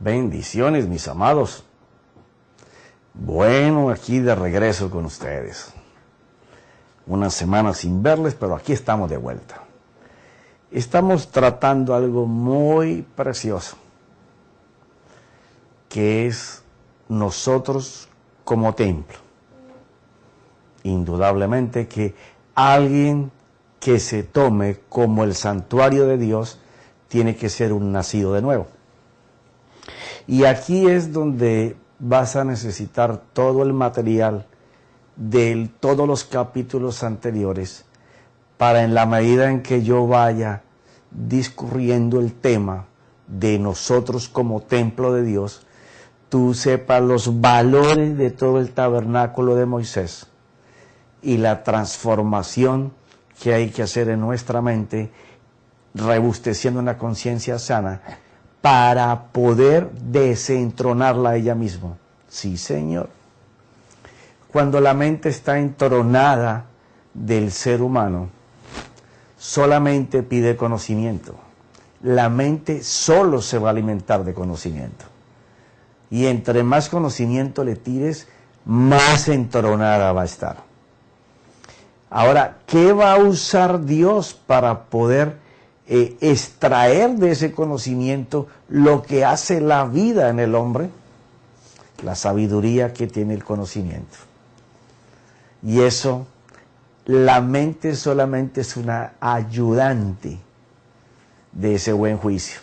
Bendiciones, mis amados. Bueno, aquí de regreso con ustedes. Una semana sin verles, pero aquí estamos de vuelta. Estamos tratando algo muy precioso, que es nosotros como templo. Indudablemente que alguien que se tome como el santuario de Dios tiene que ser un nacido de nuevo. Y aquí es donde vas a necesitar todo el material de todos los capítulos anteriores para, en la medida en que yo vaya discurriendo el tema de nosotros como templo de Dios, tú sepas los valores de todo el tabernáculo de Moisés y la transformación que hay que hacer en nuestra mente, robusteciendo una conciencia sana, para poder desentronarla a ella misma. Sí, Señor. Cuando la mente está entronada del ser humano, solamente pide conocimiento. La mente solo se va a alimentar de conocimiento. Y entre más conocimiento le tires, más entronada va a estar. Ahora, ¿qué va a usar Dios para poder extraer de ese conocimiento lo que hace la vida en el hombre? La sabiduría que tiene el conocimiento. Y eso, la mente solamente es una ayudante de ese buen juicio.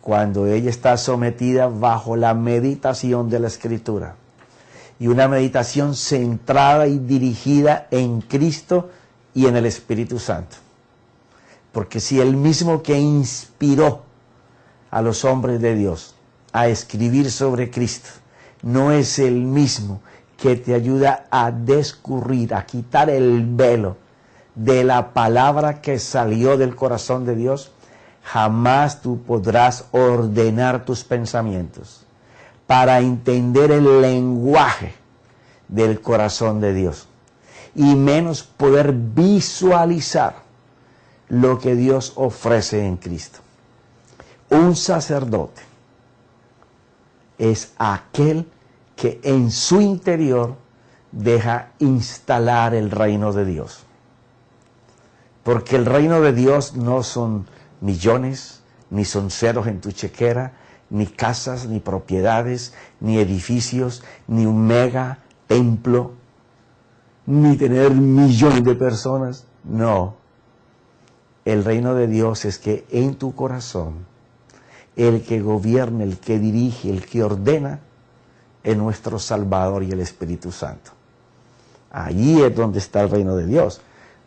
Cuando ella está sometida bajo la meditación de la Escritura. Y una meditación centrada y dirigida en Cristo y en el Espíritu Santo. Porque si el mismo que inspiró a los hombres de Dios a escribir sobre Cristo, no es el mismo que te ayuda a descubrir, a quitar el velo de la palabra que salió del corazón de Dios, jamás tú podrás ordenar tus pensamientos para entender el lenguaje del corazón de Dios, y menos poder visualizar lo que Dios ofrece en Cristo. Un sacerdote es aquel que en su interior deja instalar el reino de Dios. Porque el reino de Dios no son millones, ni son ceros en tu chequera, ni casas, ni propiedades, ni edificios, ni un mega templo, ni tener millones de personas. No. El reino de Dios es que en tu corazón, el que gobierna, el que dirige, el que ordena, es nuestro Salvador y el Espíritu Santo. Allí es donde está el reino de Dios.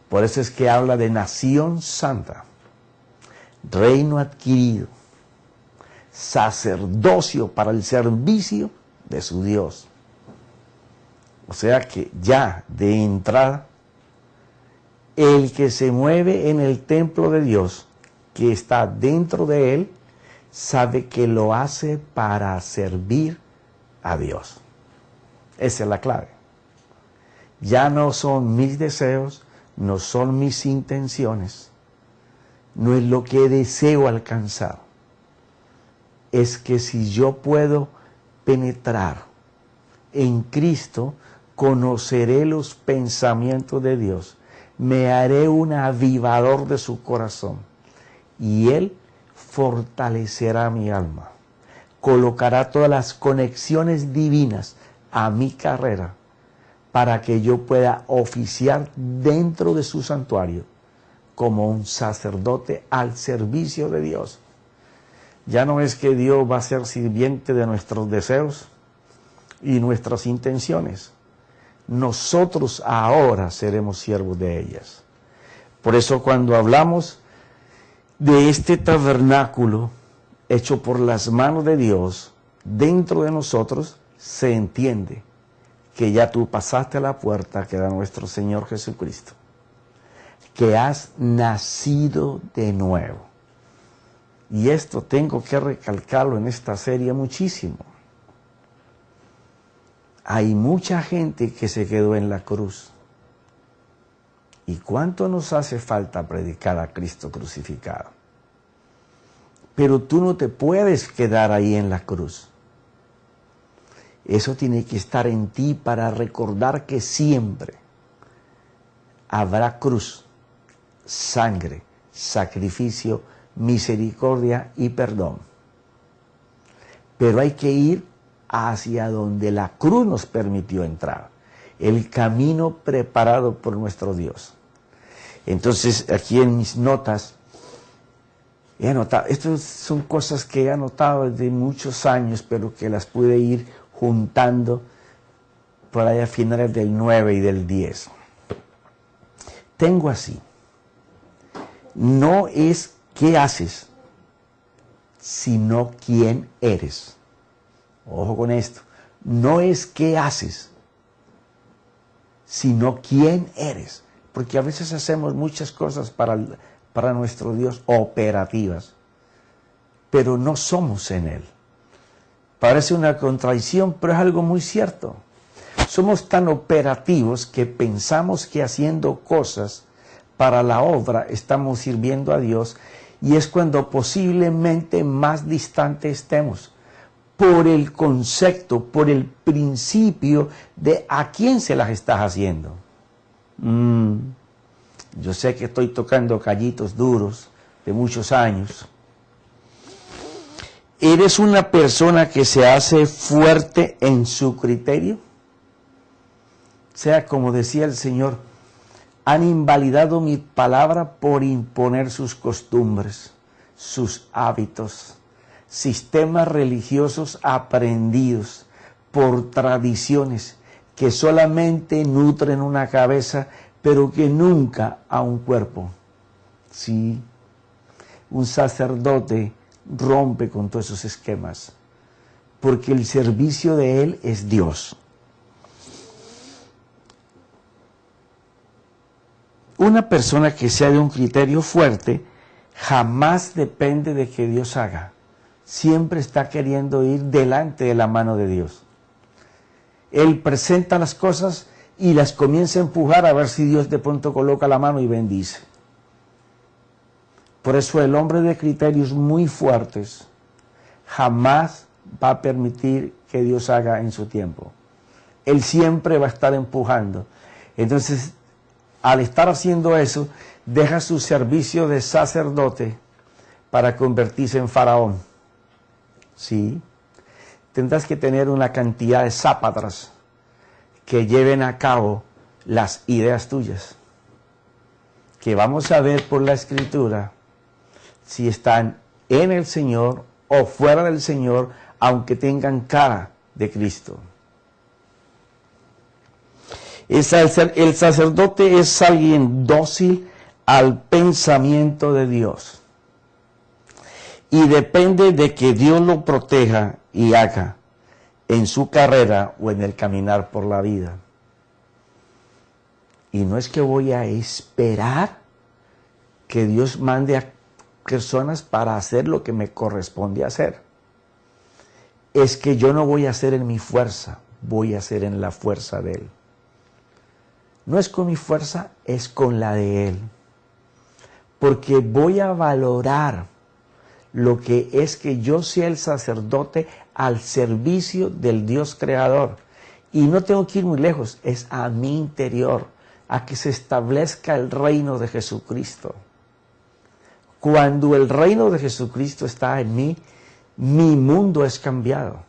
Por eso es que habla de nación santa, reino adquirido, sacerdocio para el servicio de su Dios. O sea que ya de entrada, el que se mueve en el templo de Dios, que está dentro de él, sabe que lo hace para servir a Dios. Esa es la clave. Ya no son mis deseos, no son mis intenciones, no es lo que deseo alcanzar. Es que si yo puedo penetrar en Cristo, conoceré los pensamientos de Dios, me haré un avivador de su corazón y Él fortalecerá mi alma, colocará todas las conexiones divinas a mi carrera para que yo pueda oficiar dentro de su santuario como un sacerdote al servicio de Dios. Ya no es que Dios va a ser sirviente de nuestros deseos y nuestras intenciones. Nosotros ahora seremos siervos de ellas. Por eso cuando hablamos de este tabernáculo hecho por las manos de Dios dentro de nosotros, se entiende que ya tú pasaste a la puerta que da nuestro Señor Jesucristo, que has nacido de nuevo. Y esto tengo que recalcarlo en esta serie muchísimo. Hay mucha gente que se quedó en la cruz. ¿Y cuánto nos hace falta predicar a Cristo crucificado? Pero tú no te puedes quedar ahí en la cruz. Eso tiene que estar en ti para recordar que siempre habrá cruz, sangre, sacrificio, misericordia y perdón. Pero hay que ir hacia donde la cruz nos permitió entrar, el camino preparado por nuestro Dios. Entonces, aquí en mis notas, he anotado, estas son cosas que he anotado desde muchos años, pero que las pude ir juntando por ahí a finales del 9 y del 10. Tengo así, no es qué haces, sino quién eres. Ojo con esto, no es qué haces, sino quién eres. Porque a veces hacemos muchas cosas para nuestro Dios operativas, pero no somos en Él. Parece una contradicción, pero es algo muy cierto. Somos tan operativos que pensamos que haciendo cosas para la obra estamos sirviendo a Dios, y es cuando posiblemente más distante estemos por el concepto, por el principio de a quién se las estás haciendo. Yo sé que estoy tocando callitos duros de muchos años. ¿Eres una persona que se hace fuerte en su criterio? O sea, como decía el Señor, han invalidado mi palabra por imponer sus costumbres, sus hábitos, sistemas religiosos aprendidos por tradiciones que solamente nutren una cabeza, pero que nunca a un cuerpo. Sí, un sacerdote rompe con todos esos esquemas, porque el servicio de él es Dios. Una persona que sea de un criterio fuerte jamás depende de que Dios haga. Siempre está queriendo ir delante de la mano de Dios. Él presenta las cosas y las comienza a empujar a ver si Dios de pronto coloca la mano y bendice. Por eso el hombre de criterios muy fuertes jamás va a permitir que Dios haga en su tiempo. Él siempre va a estar empujando. Entonces, al estar haciendo eso, deja su servicio de sacerdote para convertirse en faraón. Sí, tendrás que tener una cantidad de sápatras que lleven a cabo las ideas tuyas, que vamos a ver por la Escritura si están en el Señor o fuera del Señor, aunque tengan cara de Cristo. El sacerdote es alguien dócil al pensamiento de Dios y depende de que Dios lo proteja y haga en su carrera o en el caminar por la vida. Y no es que voy a esperar que Dios mande a personas para hacer lo que me corresponde hacer. Es que yo no voy a hacer en mi fuerza, voy a hacer en la fuerza de Él. No es con mi fuerza, es con la de Él. Porque voy a valorar lo que es que yo sea el sacerdote al servicio del Dios creador. Y no tengo que ir muy lejos, es a mi interior, a que se establezca el reino de Jesucristo. Cuando el reino de Jesucristo está en mí, mi mundo es cambiado.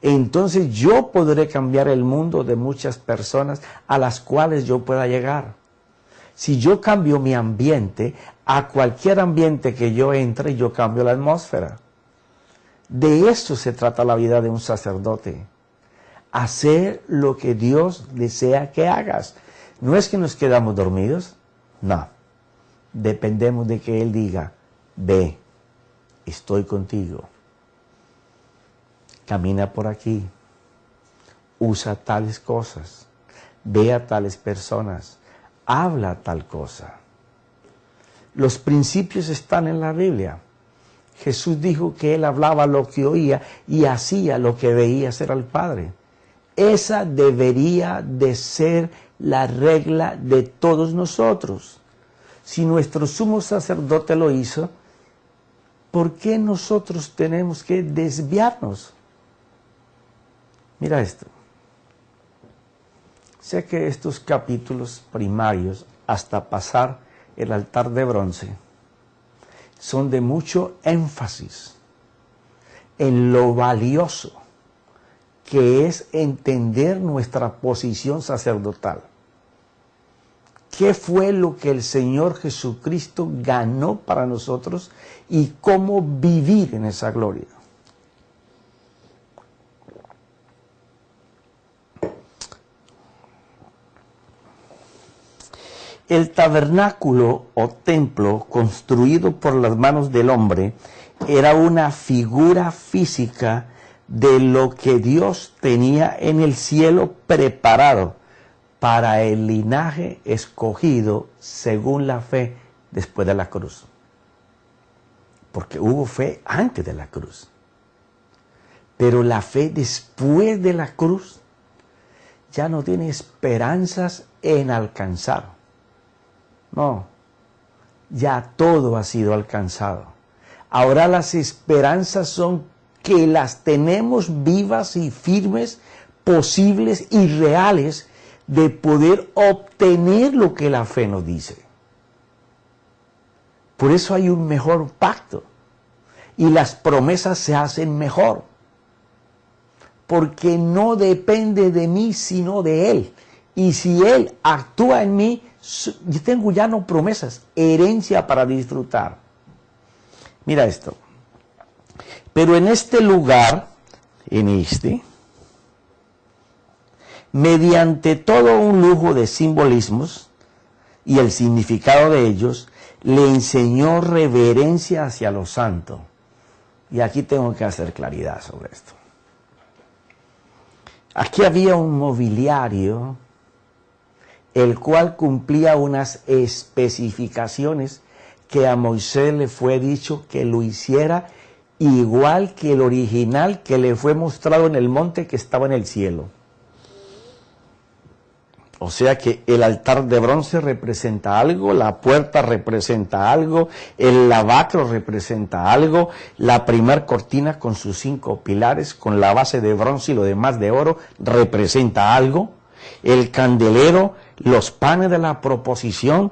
Entonces yo podré cambiar el mundo de muchas personas a las cuales yo pueda llegar. Si yo cambio mi ambiente, a cualquier ambiente que yo entre, yo cambio la atmósfera. De esto se trata la vida de un sacerdote. Hacer lo que Dios desea que hagas. No es que nos quedamos dormidos, no. Dependemos de que Él diga, ve, estoy contigo. Camina por aquí, usa tales cosas, ve a tales personas, habla tal cosa. Los principios están en la Biblia. Jesús dijo que Él hablaba lo que oía y hacía lo que veía hacer al Padre. Esa debería de ser la regla de todos nosotros. Si nuestro sumo sacerdote lo hizo, ¿por qué nosotros tenemos que desviarnos? Mira esto. Sé que estos capítulos primarios, hasta pasar el altar de bronce, son de mucho énfasis en lo valioso que es entender nuestra posición sacerdotal. ¿Qué fue lo que el Señor Jesucristo ganó para nosotros y cómo vivir en esa gloria? El tabernáculo o templo construido por las manos del hombre era una figura física de lo que Dios tenía en el cielo preparado para el linaje escogido según la fe después de la cruz. Porque hubo fe antes de la cruz. Pero la fe después de la cruz ya no tiene esperanzas en alcanzar. No, ya todo ha sido alcanzado. Ahora las esperanzas son que las tenemos vivas y firmes, posibles y reales de poder obtener lo que la fe nos dice. Por eso hay un mejor pacto y las promesas se hacen mejor. Porque no depende de mí sino de Él. Y si Él actúa en mí, yo tengo ya no promesas, herencia para disfrutar. Mira esto. Pero en este lugar, mediante todo un lujo de simbolismos y el significado de ellos, le enseñó reverencia hacia lo santo. Y aquí tengo que hacer claridad sobre esto. Aquí había un mobiliario el cual cumplía unas especificaciones que a Moisés le fue dicho que lo hiciera igual que el original que le fue mostrado en el monte que estaba en el cielo. O sea que el altar de bronce representa algo, la puerta representa algo, el lavacro representa algo, la primer cortina con sus 5 pilares, con la base de bronce y lo demás de oro, representa algo. El candelero, los panes de la proposición,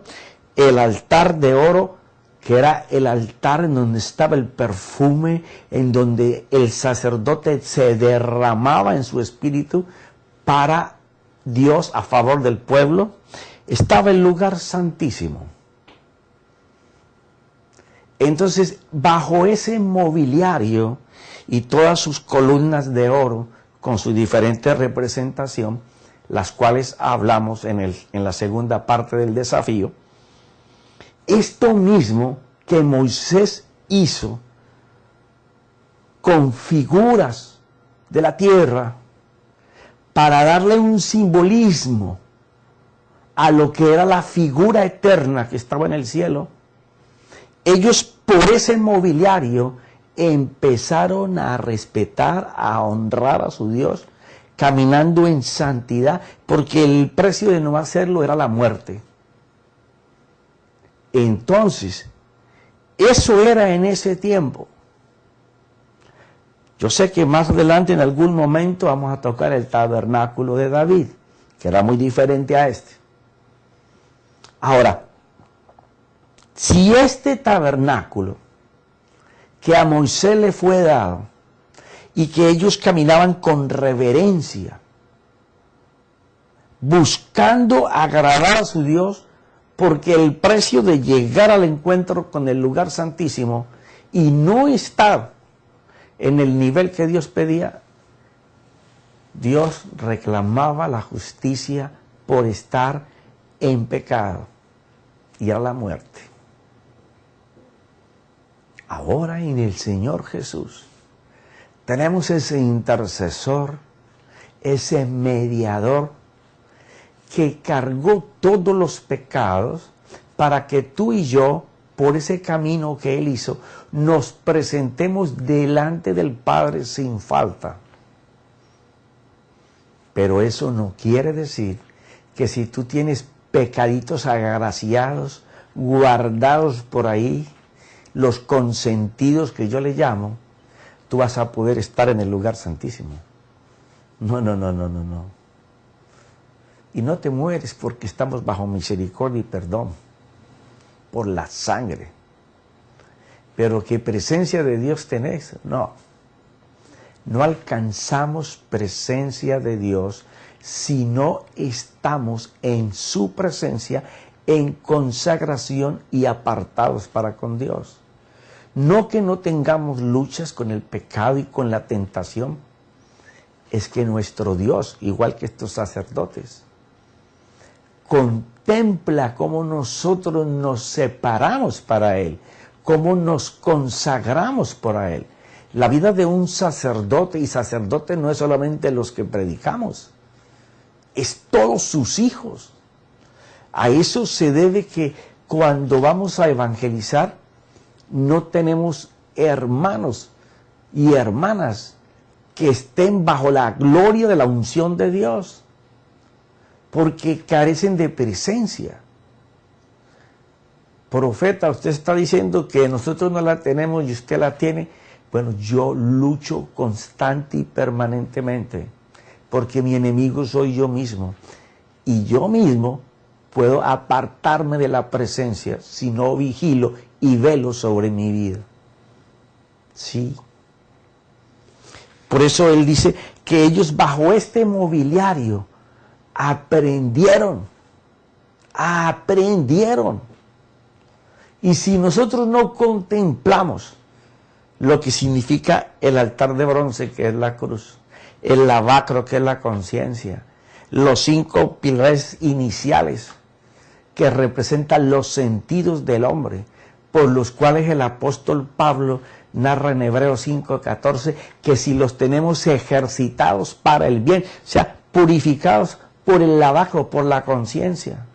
el altar de oro, que era el altar en donde estaba el perfume, en donde el sacerdote se derramaba en su espíritu para Dios a favor del pueblo, estaba el lugar santísimo. Entonces, bajo ese mobiliario y todas sus columnas de oro, con su diferente representación, las cuales hablamos en la segunda parte del desafío, esto mismo que Moisés hizo con figuras de la tierra para darle un simbolismo a lo que era la figura eterna que estaba en el cielo, ellos por ese mobiliario empezaron a respetar, a honrar a su Dios, caminando en santidad, porque el precio de no hacerlo era la muerte. Entonces, eso era en ese tiempo. Yo sé que más adelante en algún momento vamos a tocar el tabernáculo de David, que era muy diferente a este. Ahora, si este tabernáculo que a Moisés le fue dado y que ellos caminaban con reverencia, buscando agradar a su Dios, porque el precio de llegar al encuentro con el lugar santísimo y no estar en el nivel que Dios pedía, Dios reclamaba la justicia por estar en pecado, y era la muerte. Ahora en el Señor Jesús tenemos ese intercesor, ese mediador que cargó todos los pecados para que tú y yo, por ese camino que Él hizo, nos presentemos delante del Padre sin falta. Pero eso no quiere decir que si tú tienes pecaditos agraciados, guardados por ahí, los consentidos que yo le llamo, tú vas a poder estar en el lugar santísimo. No. Y no te mueres porque estamos bajo misericordia y perdón, por la sangre. Pero ¿qué presencia de Dios tenés? No. No alcanzamos presencia de Dios si no estamos en su presencia, en consagración y apartados para con Dios. No que no tengamos luchas con el pecado y con la tentación, es que nuestro Dios, igual que estos sacerdotes, contempla cómo nosotros nos separamos para Él, cómo nos consagramos para Él. La vida de un sacerdote, y sacerdote no es solamente los que predicamos, es todos sus hijos. A eso se debe que cuando vamos a evangelizar, no tenemos hermanos y hermanas que estén bajo la gloria de la unción de Dios, porque carecen de presencia. Profeta, usted está diciendo que nosotros no la tenemos y usted la tiene. Bueno, yo lucho constante y permanentemente, porque mi enemigo soy yo mismo. Y yo mismo puedo apartarme de la presencia si no vigilo y velo sobre mi vida. Sí. Por eso él dice que ellos bajo este mobiliario aprendieron. Y si nosotros no contemplamos lo que significa el altar de bronce, que es la cruz, el lavacro, que es la conciencia, los 5 pilares iniciales que representan los sentidos del hombre, por los cuales el apóstol Pablo narra en Hebreos 5:14, que si los tenemos ejercitados para el bien, o sea, purificados por el lavacro, por la conciencia,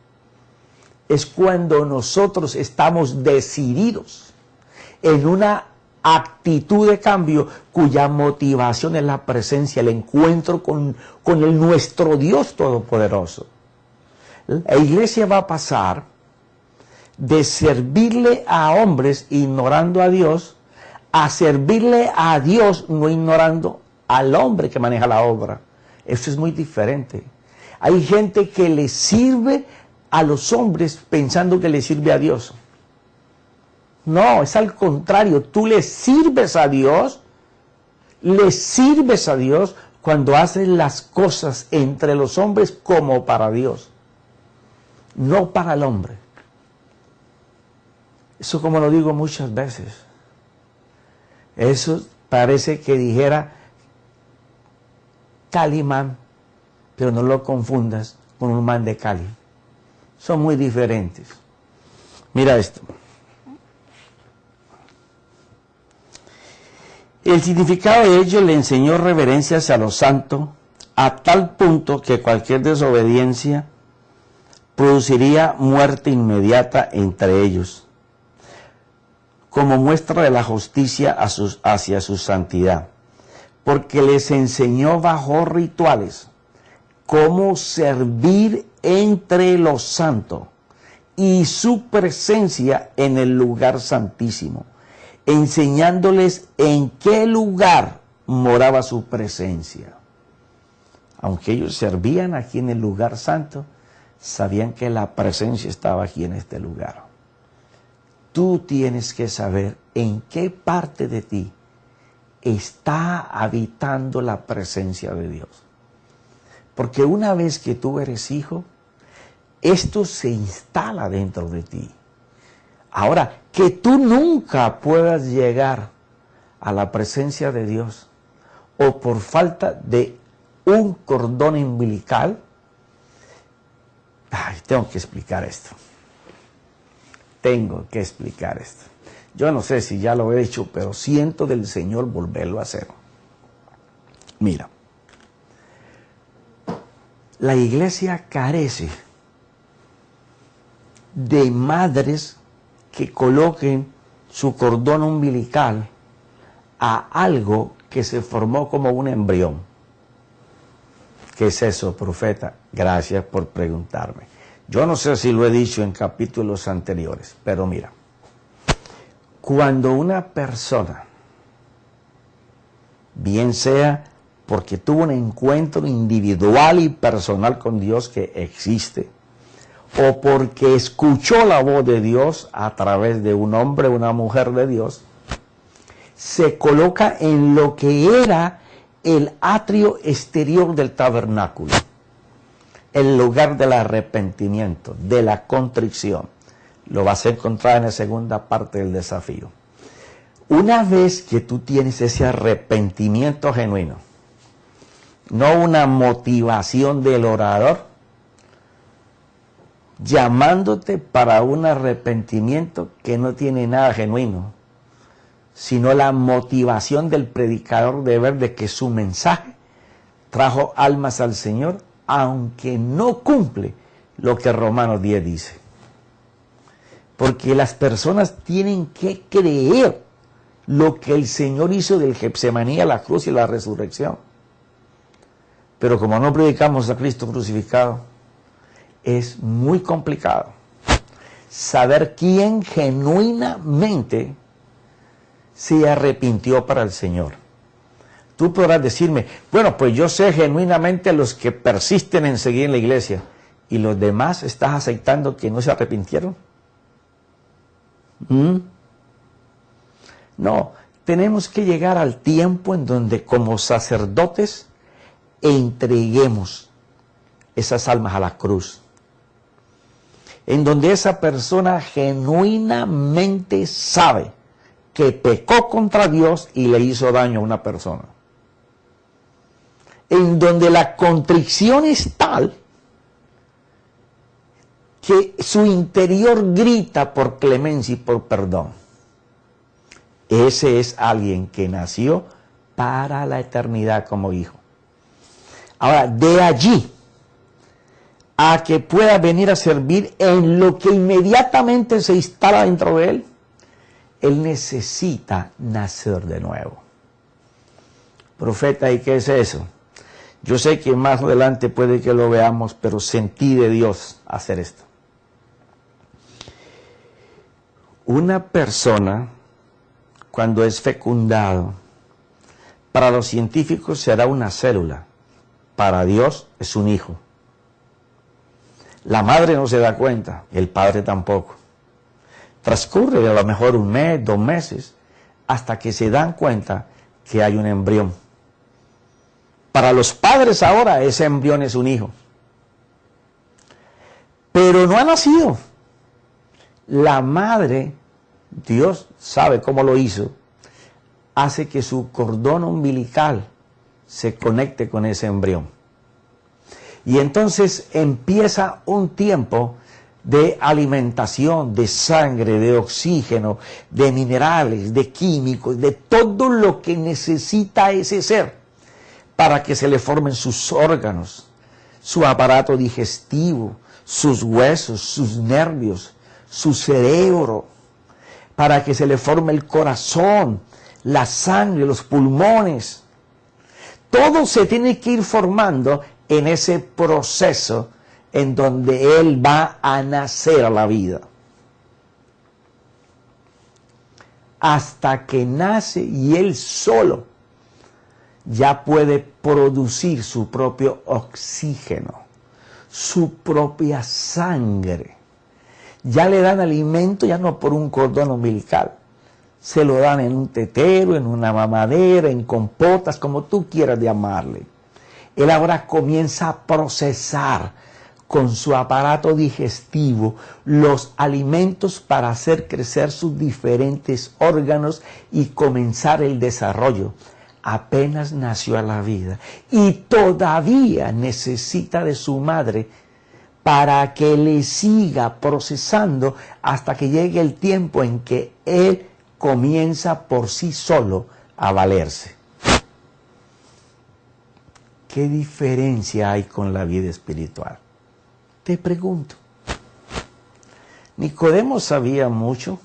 es cuando nosotros estamos decididos en una actitud de cambio cuya motivación es la presencia, el encuentro con nuestro Dios Todopoderoso. La iglesia va a pasar de servirle a hombres ignorando a Dios, a servirle a Dios no ignorando al hombre que maneja la obra. Eso es muy diferente. Hay gente que le sirve a los hombres pensando que le sirve a Dios. No, es al contrario. Tú le sirves a Dios cuando haces las cosas entre los hombres como para Dios, no para el hombre. Eso, como lo digo muchas veces, eso parece que dijera Calimán, pero no lo confundas con un man de Cali. Son muy diferentes. Mira esto. El significado de ello le enseñó reverencia hacia lo santo, a tal punto que cualquier desobediencia produciría muerte inmediata entre ellos, como muestra de la justicia hacia su santidad, porque les enseñó bajo rituales cómo servir entre los santos y su presencia en el lugar santísimo, enseñándoles en qué lugar moraba su presencia. Aunque ellos servían aquí en el lugar santo, sabían que la presencia estaba aquí en este lugar. Tú tienes que saber en qué parte de ti está habitando la presencia de Dios. Porque una vez que tú eres hijo, esto se instala dentro de ti. Ahora, que tú nunca puedas llegar a la presencia de Dios o por falta de un cordón umbilical, tengo que explicar esto. Yo no sé si ya lo he hecho, pero siento del Señor volverlo a hacer. Mira, la iglesia carece de madres que coloquen su cordón umbilical a algo que se formó como un embrión. ¿Qué es eso, profeta? Gracias por preguntarme. Yo no sé si lo he dicho en capítulos anteriores, pero mira, Cuando una persona, bien sea porque tuvo un encuentro individual y personal con Dios que existe, o porque escuchó la voz de Dios a través de un hombre o una mujer de Dios, se coloca en lo que era el atrio exterior del tabernáculo, el lugar del arrepentimiento, de la contrición. Lo vas a encontrar en la segunda parte del desafío. Una vez que tú tienes ese arrepentimiento genuino, no una motivación del orador, llamándote para un arrepentimiento que no tiene nada genuino, sino la motivación del predicador de ver de que su mensaje trajo almas al Señor, aunque no cumple lo que Romanos 10 dice. Porque las personas tienen que creer lo que el Señor hizo del Getsemaní a la cruz y la resurrección. Pero como no predicamos a Cristo crucificado, es muy complicado saber quién genuinamente se arrepintió para el Señor. Tú podrás decirme, bueno, pues yo sé genuinamente a los que persisten en seguir en la iglesia, y los demás estás aceptando que no se arrepintieron. No, tenemos que llegar al tiempo en donde como sacerdotes entreguemos esas almas a la cruz, en donde esa persona genuinamente sabe que pecó contra Dios y le hizo daño a una persona, en donde la contrición es tal que su interior grita por clemencia y por perdón. Ese es alguien que nació para la eternidad como hijo. Ahora, de allí a que pueda venir a servir en lo que inmediatamente se instala dentro de él necesita nacer de nuevo. Profeta, ¿y qué es eso? Yo sé que más adelante puede que lo veamos, pero sentí de Dios hacer esto. Una persona, cuando es fecundado, para los científicos será una célula, para Dios es un hijo. La madre no se da cuenta, el padre tampoco. Transcurre a lo mejor un mes, 2 meses, hasta que se dan cuenta que hay un embrión. Para los padres ahora ese embrión es un hijo. Pero no ha nacido. La madre, Dios sabe cómo lo hizo, hace que su cordón umbilical se conecte con ese embrión. Y entonces empieza un tiempo de alimentación, de sangre, de oxígeno, de minerales, de químicos, de todo lo que necesita ese ser para que se le formen sus órganos, su aparato digestivo, sus huesos, sus nervios, su cerebro, para que se le forme el corazón, la sangre, los pulmones. Todo se tiene que ir formando en ese proceso en donde él va a nacer a la vida. Hasta que nace y él solo ya puede producir su propio oxígeno, su propia sangre. Ya le dan alimento, ya no por un cordón umbilical. Se lo dan en un tetero, en una mamadera, en compotas, como tú quieras llamarle. Él ahora comienza a procesar con su aparato digestivo los alimentos para hacer crecer sus diferentes órganos y comenzar el desarrollo. Apenas nació a la vida y todavía necesita de su madre para que le siga procesando hasta que llegue el tiempo en que él comienza por sí solo a valerse. ¿Qué diferencia hay con la vida espiritual? Te pregunto. Nicodemo sabía mucho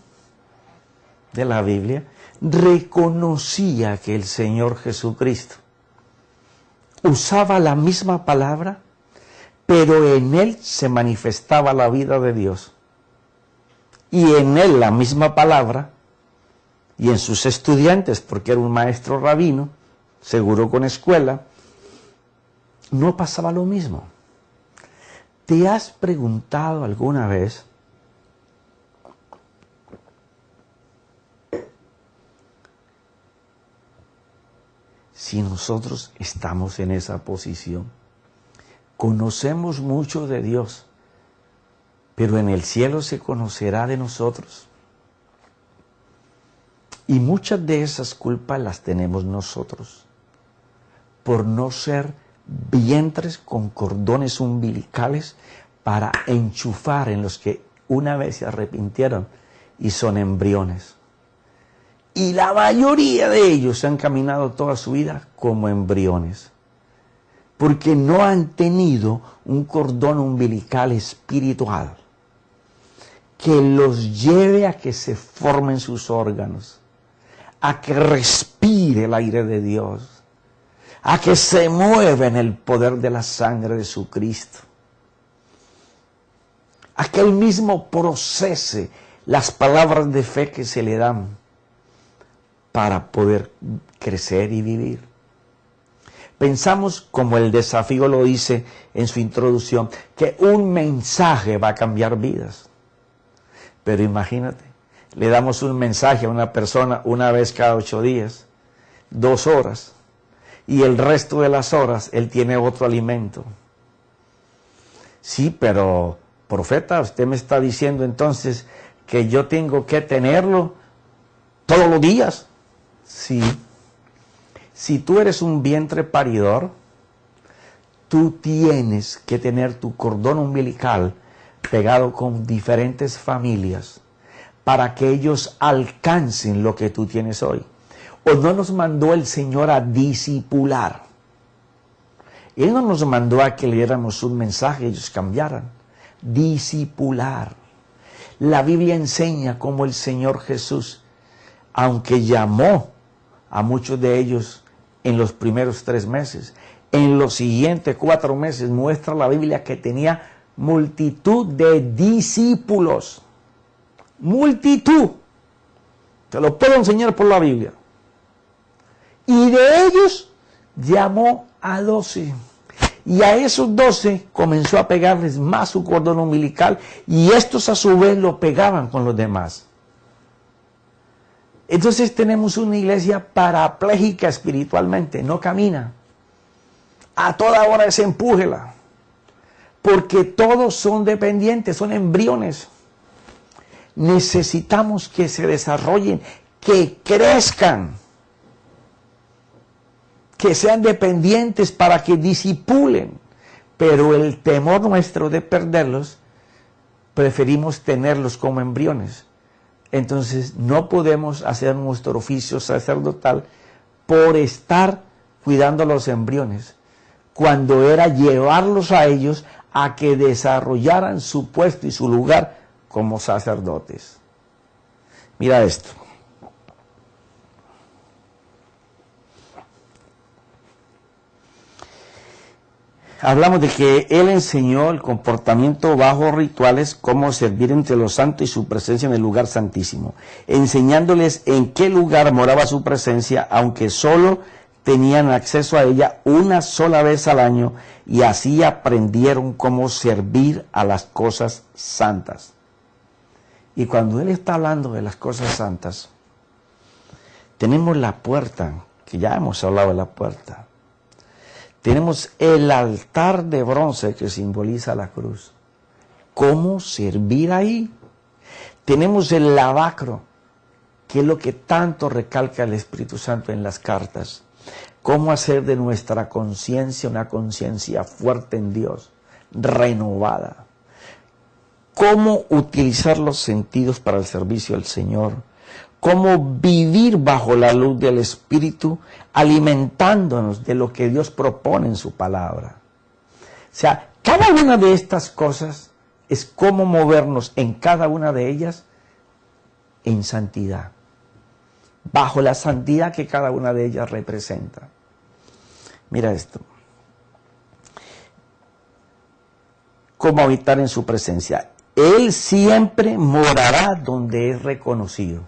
de la Biblia, reconocía que el Señor Jesucristo usaba la misma palabra, pero en él se manifestaba la vida de Dios. Y en él la misma palabra y en sus estudiantes, porque era un maestro rabino, seguro con escuela, no pasaba lo mismo. ¿Te has preguntado alguna vez si nosotros estamos en esa posición? Conocemos mucho de Dios, pero en el cielo se conocerá de nosotros. Y muchas de esas culpas las tenemos nosotros, por no ser vientres con cordones umbilicales para enchufar en los que una vez se arrepintieron y son embriones. Y la mayoría de ellos han caminado toda su vida como embriones, porque no han tenido un cordón umbilical espiritual que los lleve a que se formen sus órganos, a que respire el aire de Dios, a que se mueva en el poder de la sangre de su Cristo, a que Él mismo procese las palabras de fe que se le dan para poder crecer y vivir. Pensamos, como el desafío lo dice en su introducción, que un mensaje va a cambiar vidas. Pero imagínate, le damos un mensaje a una persona una vez cada 8 días, 2 horas, y el resto de las horas él tiene otro alimento. Sí, pero profeta, usted me está diciendo entonces que yo tengo que tenerlo todos los días. Sí. Si tú eres un vientre paridor, tú tienes que tener tu cordón umbilical pegado con diferentes familias para que ellos alcancen lo que tú tienes hoy. ¿O no nos mandó el Señor a discipular? Él no nos mandó a que le diéramos un mensaje y ellos cambiaran. Discipular. La Biblia enseña cómo el Señor Jesús, aunque llamó a muchos de ellos en los primeros 3 meses, en los siguientes 4 meses muestra la Biblia que tenía multitud de discípulos. Multitud. Te lo puedo enseñar por la Biblia. Y de ellos llamó a 12. Y a esos 12 comenzó a pegarles más su cordón umbilical y estos a su vez lo pegaban con los demás. Entonces tenemos una iglesia parapléjica espiritualmente, no camina. A toda hora desempújela. Porque todos son dependientes, son embriones. Necesitamos que se desarrollen, que crezcan, que sean dependientes para que disipulen. Pero el temor nuestro de perderlos, preferimos tenerlos como embriones. Entonces no podemos hacer nuestro oficio sacerdotal por estar cuidando a los embriones, cuando era llevarlos a ellos a que desarrollaran su puesto y su lugar como sacerdotes. Mira esto. Hablamos de que Él enseñó el comportamiento bajo rituales, cómo servir entre los santos y su presencia en el lugar santísimo, enseñándoles en qué lugar moraba su presencia, aunque solo tenían acceso a ella una sola vez al año, y así aprendieron cómo servir a las cosas santas. Y cuando Él está hablando de las cosas santas, tenemos la puerta, que ya hemos hablado de la puerta. Tenemos el altar de bronce que simboliza la cruz. ¿Cómo servir ahí? Tenemos el lavacro, que es lo que tanto recalca el Espíritu Santo en las cartas. ¿Cómo hacer de nuestra conciencia una conciencia fuerte en Dios, renovada? ¿Cómo utilizar los sentidos para el servicio al Señor? ¿Cómo vivir bajo la luz del Espíritu, alimentándonos de lo que Dios propone en su palabra? O sea, cada una de estas cosas es cómo movernos en cada una de ellas en santidad, bajo la santidad que cada una de ellas representa. Mira esto. ¿Cómo habitar en su presencia? Él siempre morará donde es reconocido.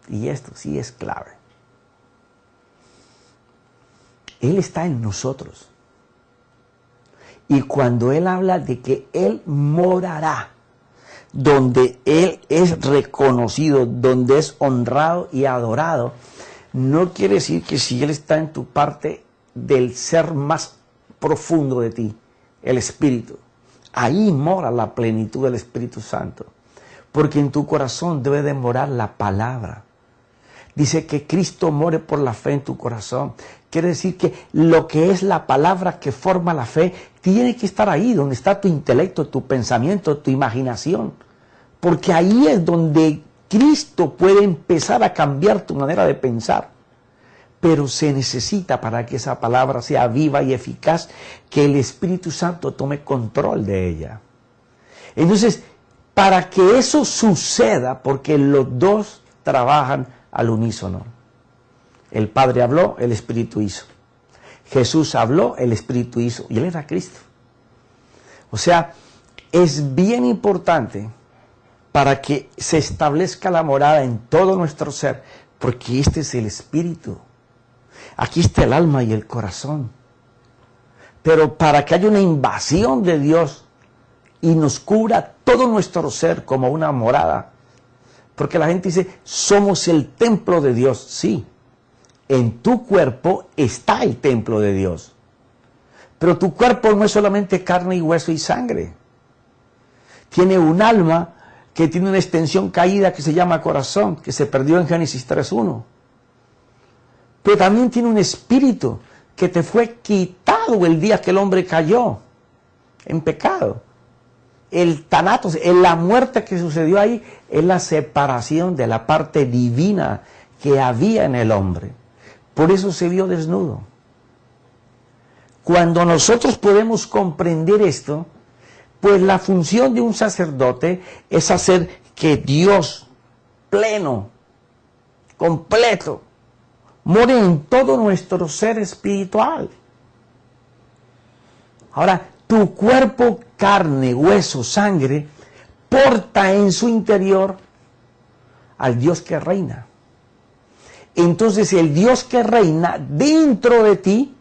y esto sí es clave, Él está en nosotros. Y cuando Él habla de que Él morará, donde Él es reconocido, donde es honrado y adorado, no quiere decir que si Él está en tu parte del ser más profundo de ti, el Espíritu, ahí mora la plenitud del Espíritu Santo, porque en tu corazón debe de morar la palabra. Dice que Cristo more por la fe en tu corazón. Quiere decir que lo que es la palabra que forma la fe tiene que estar ahí, donde está tu intelecto, tu pensamiento, tu imaginación. Porque ahí es donde Cristo puede empezar a cambiar tu manera de pensar. Pero se necesita, para que esa palabra sea viva y eficaz, que el Espíritu Santo tome control de ella. Entonces, para que eso suceda, porque los dos trabajan al unísono. El Padre habló, el Espíritu hizo. Jesús habló, el Espíritu hizo. Y Él era Cristo. O sea, es bien importante para que se establezca la morada en todo nuestro ser, porque este es el Espíritu. Aquí está el alma y el corazón. Pero para que haya una invasión de Dios y nos cubra todo nuestro ser como una morada, porque la gente dice, somos el templo de Dios. Sí, en tu cuerpo está el templo de Dios. Pero tu cuerpo no es solamente carne y hueso y sangre. Tiene un alma que tiene una extensión caída que se llama corazón, que se perdió en Génesis 3:1. Pero también tiene un espíritu que te fue quitado el día que el hombre cayó en pecado. El tanatos, la muerte que sucedió ahí, es la separación de la parte divina que había en el hombre. Por eso se vio desnudo. Cuando nosotros podemos comprender esto, pues la función de un sacerdote es hacer que Dios pleno, completo, more en todo nuestro ser espiritual. Ahora, tu cuerpo, carne, hueso, sangre, porta en su interior al Dios que reina. Entonces el Dios que reina dentro de ti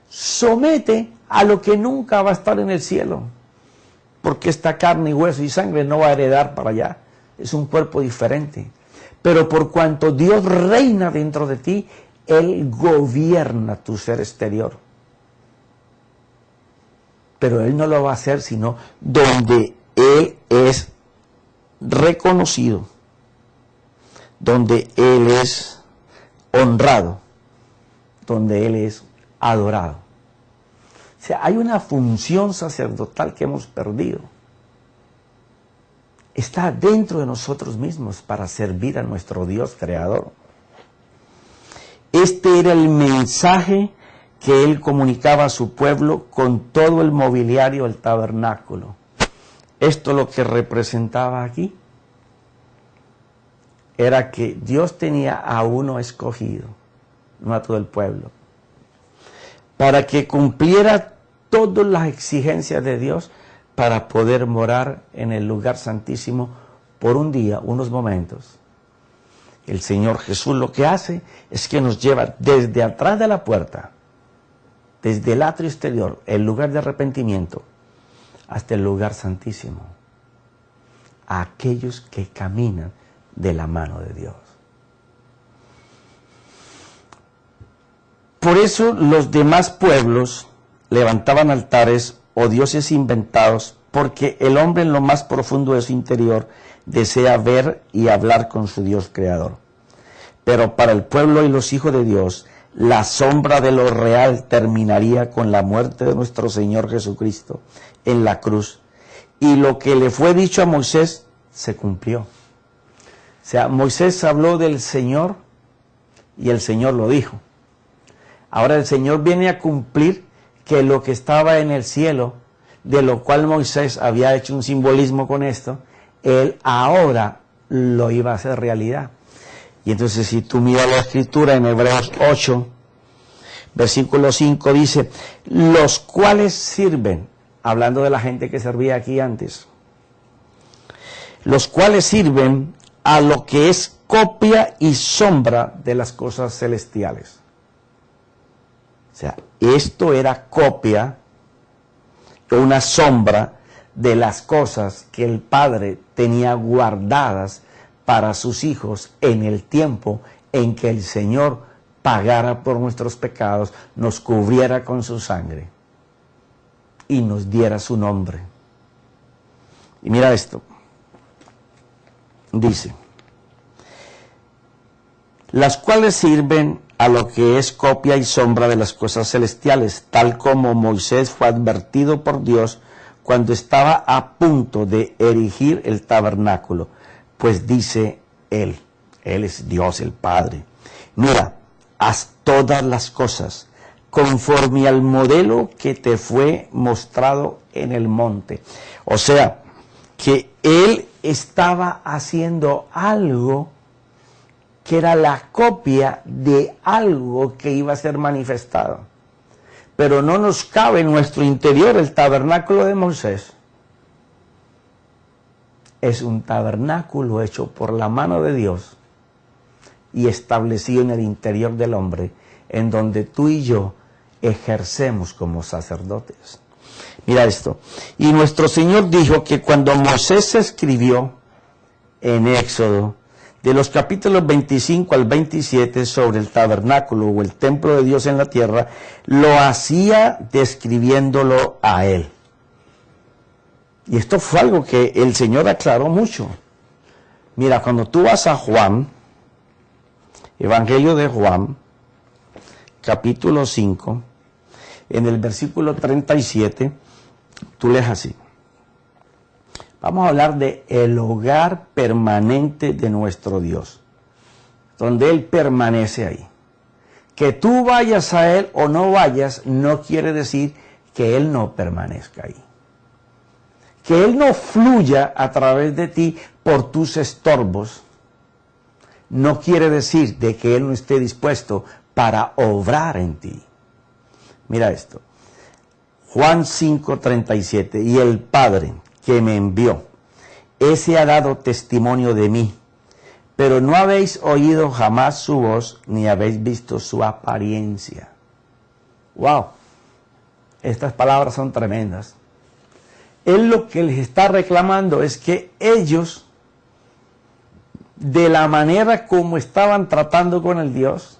somete a lo que nunca va a estar en el cielo. Porque esta carne, hueso y sangre no va a heredar para allá. Es un cuerpo diferente. Pero por cuanto Dios reina dentro de ti, Él gobierna tu ser exterior. Pero Él no lo va a hacer sino donde Él es reconocido, donde Él es honrado, donde Él es adorado. O sea, hay una función sacerdotal que hemos perdido. Está dentro de nosotros mismos para servir a nuestro Dios creador. Este era el mensaje que Él comunicaba a su pueblo con todo el mobiliario del tabernáculo. Esto lo que representaba aquí era que Dios tenía a uno escogido, no a todo el pueblo, para que cumpliera todas las exigencias de Dios para poder morar en el lugar santísimo por un día, unos momentos. El Señor Jesús lo que hace es que nos lleva desde atrás de la puerta, desde el atrio exterior, el lugar de arrepentimiento, hasta el lugar santísimo, a aquellos que caminan de la mano de Dios. Por eso los demás pueblos levantaban altares o dioses inventados, porque el hombre en lo más profundo de su interior desea ver y hablar con su Dios creador. Pero para el pueblo y los hijos de Dios, la sombra de lo real terminaría con la muerte de nuestro Señor Jesucristo en la cruz. Y lo que le fue dicho a Moisés se cumplió. O sea, Moisés habló del Señor y el Señor lo dijo. Ahora el Señor viene a cumplir que lo que estaba en el cielo, de lo cual Moisés había hecho un simbolismo con esto, Él ahora lo iba a hacer realidad. Y entonces si tú miras la escritura en Hebreos 8, versículo 5 dice, los cuales sirven, hablando de la gente que servía aquí antes, los cuales sirven a lo que es copia y sombra de las cosas celestiales. O sea, esto era copia o una sombra de las cosas que el Padre tenía guardadas para sus hijos en el tiempo en que el Señor pagara por nuestros pecados, nos cubriera con su sangre y nos diera su nombre. Y mira esto, dice, las cuales sirven a lo que es copia y sombra de las cosas celestiales, tal como Moisés fue advertido por Dios cuando estaba a punto de erigir el tabernáculo, pues dice él es Dios el Padre, mira, haz todas las cosas conforme al modelo que te fue mostrado en el monte. O sea, que él estaba haciendo algo que era la copia de algo que iba a ser manifestado. Pero no nos cabe en nuestro interior el tabernáculo de Moisés. Es un tabernáculo hecho por la mano de Dios y establecido en el interior del hombre, en donde tú y yo ejercemos como sacerdotes. Mira esto. Y nuestro Señor dijo que cuando Moisés escribió en Éxodo, de los capítulos 25 al 27 sobre el tabernáculo o el templo de Dios en la tierra, lo hacía describiéndolo a él. Y esto fue algo que el Señor aclaró mucho. Mira, cuando tú vas a Juan, Evangelio de Juan, capítulo 5, en el versículo 37, tú lees así. Vamos a hablar de el hogar permanente de nuestro Dios, donde Él permanece ahí. Que tú vayas a Él o no vayas, no quiere decir que Él no permanezca ahí. Que Él no fluya a través de ti por tus estorbos, no quiere decir de que Él no esté dispuesto para obrar en ti. Mira esto, Juan 5:37, y el Padre que me envió, ese ha dado testimonio de mí, pero no habéis oído jamás su voz, ni habéis visto su apariencia. ¡Wow! Estas palabras son tremendas. Él lo que les está reclamando es que ellos, de la manera como estaban tratando con el Dios,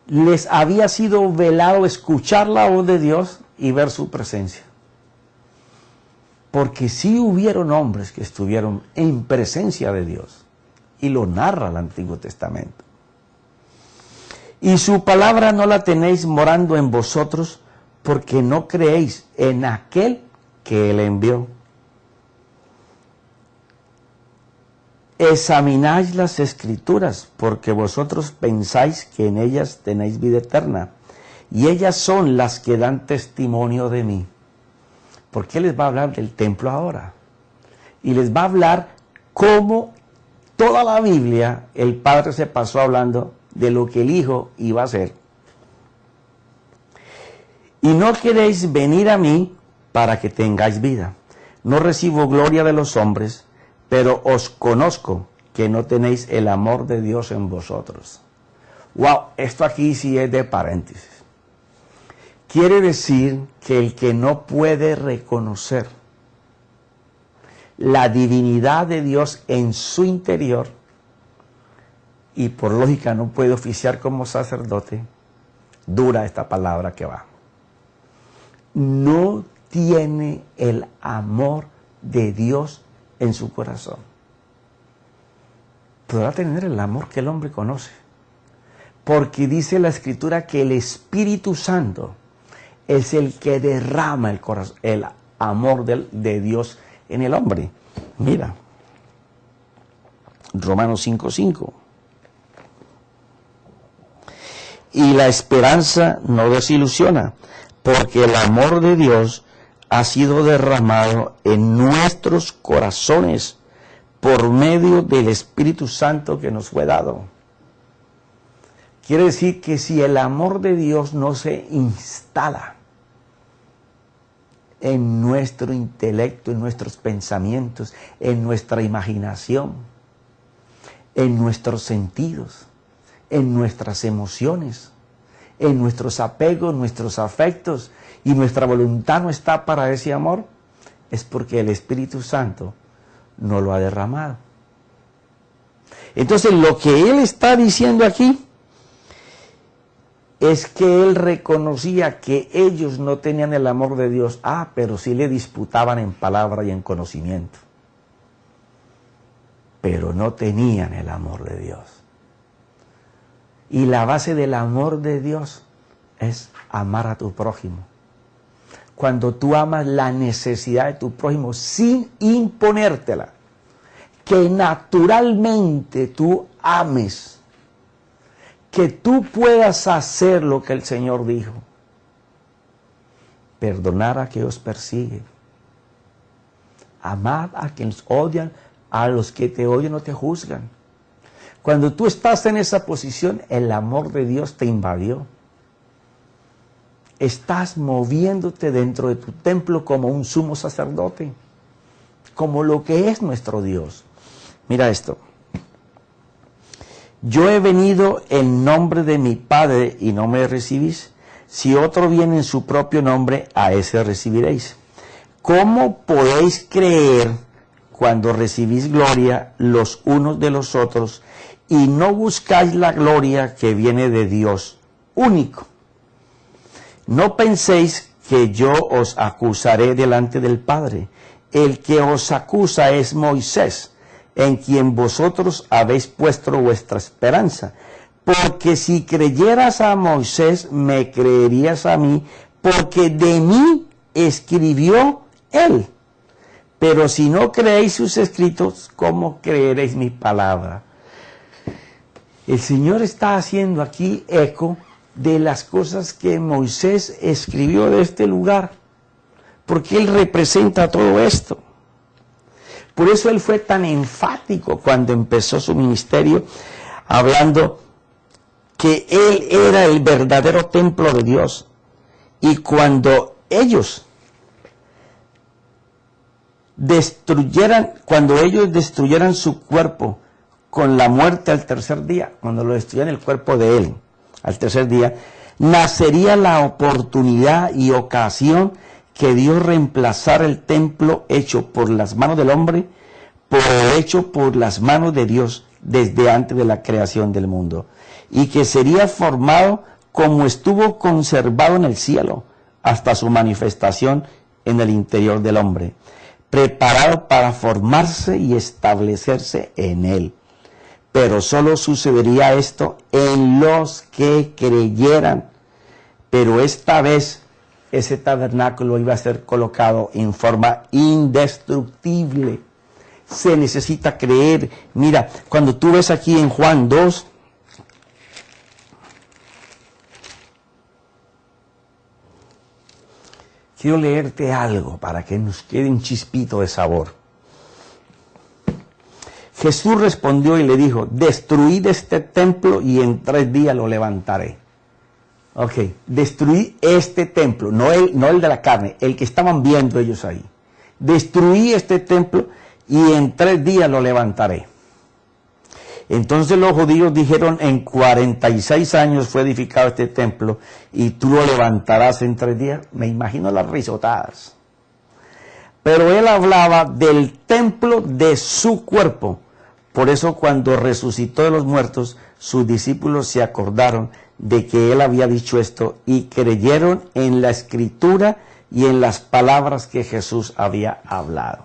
les había sido velado escuchar la voz de Dios y ver su presencia. Porque sí hubieron hombres que estuvieron en presencia de Dios, y lo narra el Antiguo Testamento. Y su palabra no la tenéis morando en vosotros, porque no creéis en aquel que Él envió. Examináis las Escrituras, porque vosotros pensáis que en ellas tenéis vida eterna, y ellas son las que dan testimonio de mí. ¿Por qué les va a hablar del templo ahora? Y les va a hablar cómo toda la Biblia, el Padre se pasó hablando de lo que el Hijo iba a hacer. Y no queréis venir a mí para que tengáis vida. No recibo gloria de los hombres, pero os conozco que no tenéis el amor de Dios en vosotros. Wow, esto aquí sí es de paréntesis. Quiere decir que el que no puede reconocer la divinidad de Dios en su interior y por lógica no puede oficiar como sacerdote, dura esta palabra que va. No tiene el amor de Dios en su corazón. Podrá tener el amor que el hombre conoce, porque dice la Escritura que el Espíritu Santo es el que derrama el corazón, el amor de Dios en el hombre. Mira, Romanos 5:5. Y la esperanza no desilusiona, porque el amor de Dios ha sido derramado en nuestros corazones por medio del Espíritu Santo que nos fue dado. Quiere decir que si el amor de Dios no se instala en nuestro intelecto, en nuestros pensamientos, en nuestra imaginación, en nuestros sentidos, en nuestras emociones, en nuestros apegos, nuestros afectos, y nuestra voluntad no está para ese amor, es porque el Espíritu Santo no lo ha derramado. Entonces lo que él está diciendo aquí es que él reconocía que ellos no tenían el amor de Dios, pero sí le disputaban en palabra y en conocimiento, pero no tenían el amor de Dios. Y la base del amor de Dios es amar a tu prójimo. Cuando tú amas la necesidad de tu prójimo sin imponértela, que naturalmente tú ames, que tú puedas hacer lo que el Señor dijo, perdonar a quien os persigue, amar a quienes odian, a los que te odian o te juzgan. Cuando tú estás en esa posición, el amor de Dios te invadió. Estás moviéndote dentro de tu templo como un sumo sacerdote, como lo que es nuestro Dios. Mira esto. Yo he venido en nombre de mi Padre y no me recibís. Si otro viene en su propio nombre, a ese recibiréis. ¿Cómo podéis creer cuando recibís gloria los unos de los otros y no buscáis la gloria que viene de Dios único? No penséis que yo os acusaré delante del Padre. El que os acusa es Moisés, en quien vosotros habéis puesto vuestra esperanza. Porque si creyeras a Moisés, me creerías a mí, porque de mí escribió él. Pero si no creéis sus escritos, ¿cómo creeréis mi palabra? El Señor está haciendo aquí eco de las cosas que Moisés escribió de este lugar, porque él representa todo esto. Por eso él fue tan enfático cuando empezó su ministerio, hablando que él era el verdadero templo de Dios. Y cuando ellos destruyeran su cuerpo con la muerte al tercer día, cuando lo destruyeran el cuerpo de él al tercer día, nacería la oportunidad y ocasión que Dios reemplazara el templo hecho por las manos del hombre por hecho por las manos de Dios desde antes de la creación del mundo, y que sería formado como estuvo conservado en el cielo hasta su manifestación en el interior del hombre, preparado para formarse y establecerse en él. Pero solo sucedería esto en los que creyeran. Pero esta vez ese tabernáculo iba a ser colocado en forma indestructible. Se necesita creer. Mira, cuando tú ves aquí en Juan 2, quiero leerte algo para que nos quede un chispito de sabor. Jesús respondió y le dijo: destruid este templo y en 3 días lo levantaré. Ok, destruí este templo, no el de la carne, el que estaban viendo ellos ahí. Destruí este templo y en 3 días lo levantaré. Entonces los judíos dijeron: en 46 años fue edificado este templo y tú lo levantarás en 3 días. Me imagino las risotadas. Pero él hablaba del templo de su cuerpo. Por eso cuando resucitó de los muertos, sus discípulos se acordaron de que él había dicho esto y creyeron en la escritura y en las palabras que Jesús había hablado.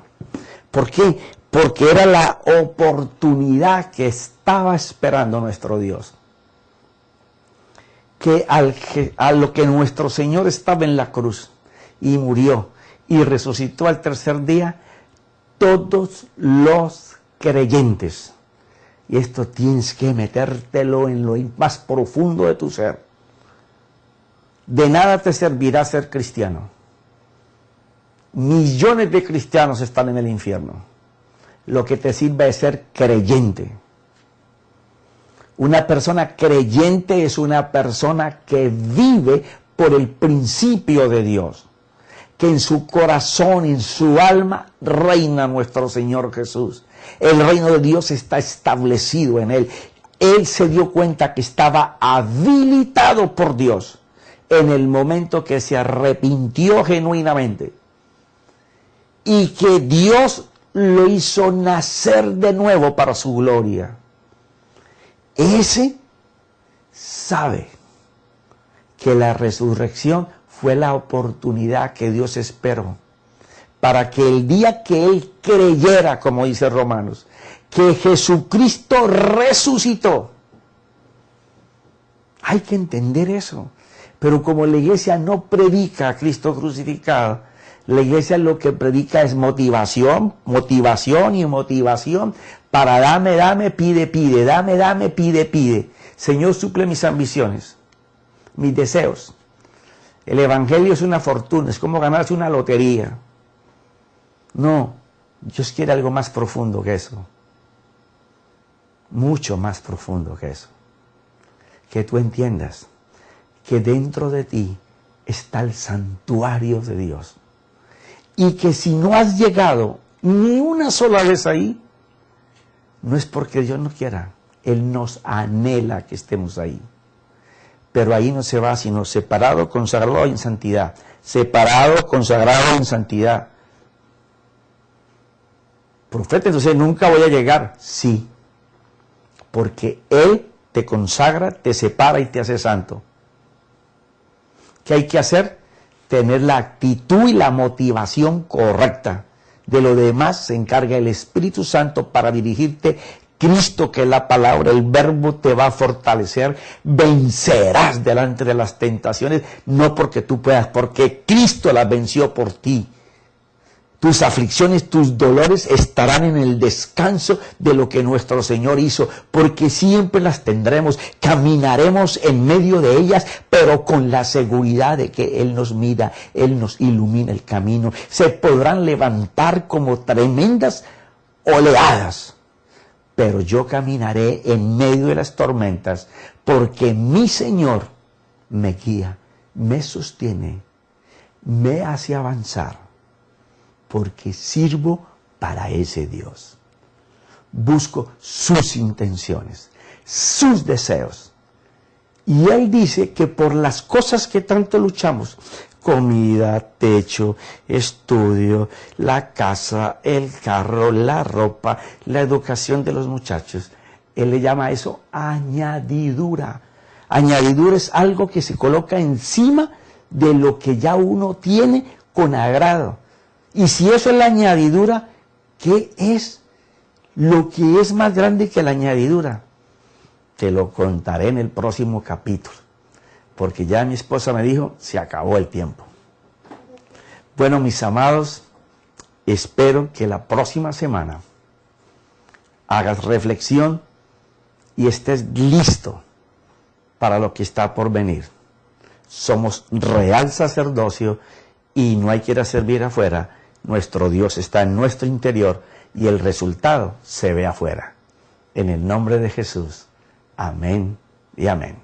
¿Por qué? Porque era la oportunidad que estaba esperando nuestro Dios. Que a lo que nuestro Señor estaba en la cruz y murió y resucitó al tercer día, todos los creyentes, y esto tienes que metértelo en lo más profundo de tu ser, de nada te servirá ser cristiano. Millones de cristianos están en el infierno. Lo que te sirve es ser creyente. Una persona creyente es una persona que vive por el principio de Dios, que en su corazón, en su alma, reina nuestro Señor Jesús. El reino de Dios está establecido en él. Él se dio cuenta que estaba habilitado por Dios en el momento que se arrepintió genuinamente y que Dios lo hizo nacer de nuevo para su gloria. Ese sabe que la resurrección fue la oportunidad que Dios esperó para que el día que él creyera, como dice Romanos, que Jesucristo resucitó. Hay que entender eso. Pero como la iglesia no predica a Cristo crucificado, la iglesia lo que predica es motivación, motivación y motivación para dame, pide, dame, pide. Señor, suple mis ambiciones, mis deseos. El evangelio es una fortuna, es como ganarse una lotería. No, Dios quiere algo más profundo que eso. Mucho más profundo que eso. Que tú entiendas que dentro de ti está el santuario de Dios. Y que si no has llegado ni una sola vez ahí, no es porque Dios no quiera. Él nos anhela que estemos ahí. Pero ahí no se va sino separado, consagrado en santidad. Separado, consagrado en santidad. Profeta, entonces nunca voy a llegar. Sí. Porque Él te consagra, te separa y te hace santo. ¿Qué hay que hacer? Tener la actitud y la motivación correcta. De lo demás se encarga el Espíritu Santo para dirigirte. Cristo, que es la palabra, el verbo te va a fortalecer. Vencerás delante de las tentaciones, no porque tú puedas, porque Cristo las venció por ti. Tus aflicciones, tus dolores estarán en el descanso de lo que nuestro Señor hizo, porque siempre las tendremos, caminaremos en medio de ellas, pero con la seguridad de que Él nos mira, Él nos ilumina el camino. Se podrán levantar como tremendas oleadas, pero yo caminaré en medio de las tormentas, porque mi Señor me guía, me sostiene, me hace avanzar. Porque sirvo para ese Dios. Busco sus intenciones, sus deseos. Y Él dice que por las cosas que tanto luchamos, comida, techo, estudio, la casa, el carro, la ropa, la educación de los muchachos, Él le llama a eso añadidura. Añadidura es algo que se coloca encima de lo que ya uno tiene con agrado. Y si eso es la añadidura, ¿qué es lo que es más grande que la añadidura? Te lo contaré en el próximo capítulo, porque ya mi esposa me dijo, se acabó el tiempo. Bueno, mis amados, espero que la próxima semana hagas reflexión y estés listo para lo que está por venir. Somos real sacerdocio y no hay que ir a servir afuera. Nuestro Dios está en nuestro interior y el resultado se ve afuera. En el nombre de Jesús. Amén y amén.